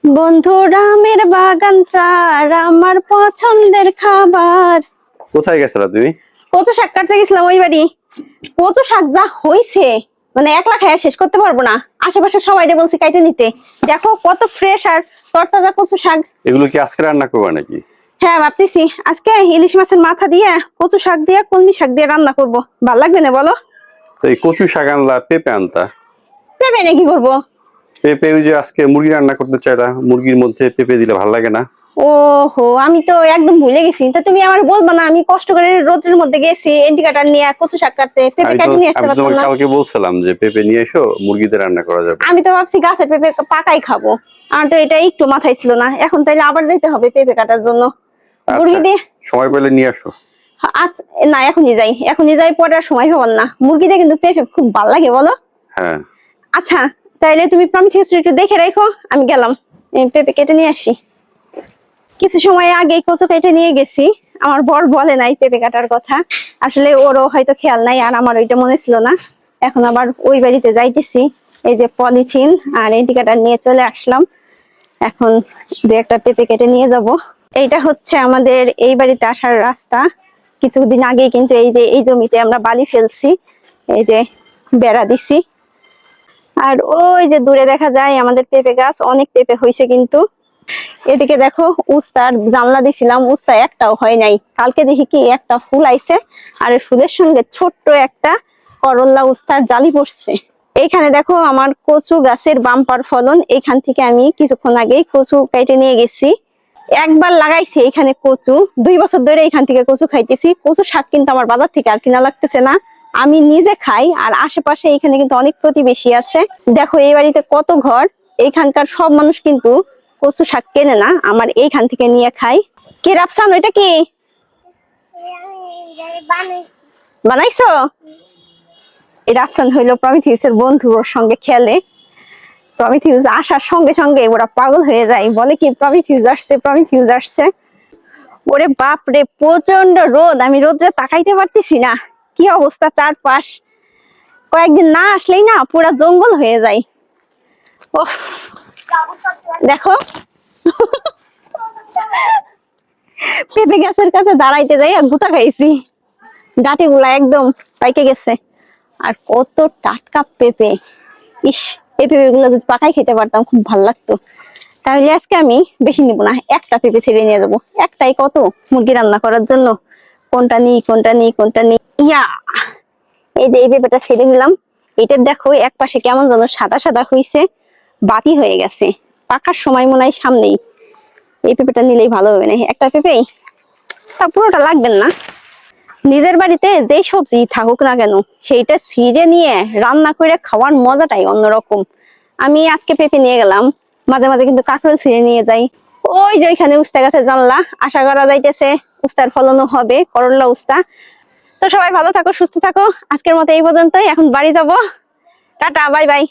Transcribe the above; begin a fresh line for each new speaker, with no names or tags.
বন্ধুরা আমের বাগান চার আমার পছন্দের খাবার।
কোথায় গেছিলা তুমি?
কচু শাক কাটতে গেছিলাম ওই বাড়ি। কচু শাক যা হইছে মানে একলা খাইয়া শেষ করতে পারবো না। আশেপাশে সবাইরে বলছি কাইটে নিতে। দেখো কত ফ্রেশ আর তরতাজা কচু শাক।
এগুলো কি আজকে রান্না করবা নাকি?
হ্যাঁ ভাবতেছি আজকে ইলিশ মাছের মাথা দিয়ে কচু শাক দিয়ে কলমি শাক দিয়ে রান্না করব। ভাল লাগবে না বলো?
তো এই কচু শাক আনলা, পেঁপে আনতা।
পেঁপে নিয়ে কি করবো?
পেঁপে ওই যে আজকে মুরগি রান্না করতে চাইলা, মুরগির মধ্যে পেঁপে দিলে ভালো লাগে না?
ওহো, আমি তো একদম ভুলে গেছি। তা তুমি আমার বলবা না? আমি কষ্ট করে রোদের মধ্যে গেছি এন্টি কাটার নিয়ে কচু শাক কাটতে, পেঁপে কাটে নিয়ে আসতে
আমি
পারতাম
তোমাকে
না?
কালকে বলছিলাম যে পেঁপে নিয়ে এসো, মুরগিতে রান্না করা যাবে।
আমি তো ভাবছি গাছের পেঁপে পাকাই খাবো। আমার তো এটা একটু মাথায় ছিল না। এখন তাইলে আবার যাইতে হবে পেঁপে কাটার জন্য। মুরগি দিয়ে
সময় পেলে নিয়ে আসো।
না, এখনই যাই, পরে আর সময় হবার না। মুরগি দিয়ে কিন্তু পেঁপে খুব ভালো লাগে বলো?
হ্যাঁ
আচ্ছা, তাইলে তুমি প্রমিথিউস একটু দেখে রাখো, আমি গেলাম পেঁপে কেটে নিয়ে আসি। কিছু সময় আগে কচু কেটে নিয়ে গেছি। আমার বর বলে নাই পেঁপে কাটার কথা, আসলে ওরও হয়তো খেয়াল নাই আর আমার ওইটা মনে ছিল না। এখন আবার ওই বাড়িতে যাইতেছি, এই যে পলিথিন আর এন্টি কাটার নিয়ে চলে আসলাম। এখন দু একটা পেঁপে কেটে নিয়ে যাব। এইটা হচ্ছে আমাদের এই বাড়িতে আসার রাস্তা। কিছুদিন আগে কিন্তু এই যে এই জমিতে আমরা বালি ফেলছি, এই যে বেড়া দিছি। আর ওই যে দূরে দেখা যায় আমাদের পেঁপে গাছ, অনেক পেঁপে হয়েছে কিন্তু। এদিকে দেখো উস্তার জানলা দিছিলাম, উস্তা একটাও হয় নাই। কালকে দেখি কি একটা ফুল আইছে আর এই ফুলের সঙ্গে ছোট্ট একটা করল্লা উস্তার জালি পড়ছে। এইখানে দেখো আমার কচু গাছের বাম্পার ফলন। এইখান থেকে আমি কিছুক্ষণ আগে কচু কেটে নিয়ে গেছি। একবার লাগাইছি এখানে কচু, 2 বছর ধরে এখান থেকে কচু খাইতেছি। কচু শাক কিন্তু আমার বাজার থেকে আর কিনা লাগতেছে না, আমি নিজে খাই। আর আশেপাশে এখানে কিন্তু অনেক প্রতিবেশী আছে। দেখো এই বাড়িতে কত ঘর, এইখানকার সব মানুষ কিন্তু কচু শাক কেনে না, আমার এইখান থেকে নিয়ে খাই। কি রাফসান, ওইটা কি বানাইছো? এই রাফসান হইলো প্রমিথিউসের বন্ধু, ওর সঙ্গে খেলে। প্রমিথিউস আসার সঙ্গে সঙ্গে ওরা পাগল হয়ে যায়, বলে কি প্রমিথিউস আসছে, প্রমিথিউস আসছে। ওরে বাপ রে, প্রচন্ড রোদ, আমি রোদে তাকাইতে পারতেছি না। কি অবস্থা চারপাশ, কয়েকদিন না আসলেই না পুরা জঙ্গল হয়ে যায়। ওহ দেখো পেঁপে গাছের কাছে দাঁড়াইতে যাই গুতা খাইছি, ডাটি গুলা একদম পাইকে গেছে। আর কত টাটকা পেঁপে, ইস, এই পেঁপে গুলো যদি পাকাই খেতে পারতাম খুব ভালো লাগতো। তাহলে আজকে আমি বেশি নিব না, একটা পেঁপে ছেড়ে নিয়ে যাবো। একটাই কত মুরগি রান্না করার জন্য। কোনটা নিই কোনটা নিই কোনটা নিই, ইয়া, এই যে এই পেঁপেটা ছেড়ে নিলাম। এটা দেখো এক পাশে কেমন যেন সাদা সাদা হইছে, বাতি হয়ে গেছে। পাকার সময় মনে হয় সামনেই। এই পেঁপেটা নিলেই ভালো হবে না, একটা পেঁপেই, তা পুরোটা লাগবেন না। নিজের বাড়িতে যেই সবজি থাকুক না কেন, সেইটা ছিঁড়ে নিয়ে রান্না করে খাওয়ার মজাটাই অন্যরকম। আমি আজকে পেঁপে নিয়ে গেলাম, মাঝে মাঝে কিন্তু কাঁকরোল ছিঁড়ে নিয়ে যাই। ওই যে ওইখানে উস্তা গাছের জানলা, আশা করা যাইতেছে উস্তার ফলনও হবে, করল্লা উস্তা। তো সবাই ভালো থাকো, সুস্থ থাকো। আজকের মতো এই পর্যন্তই, এখন বাড়ি যাব। Tata, bye bye.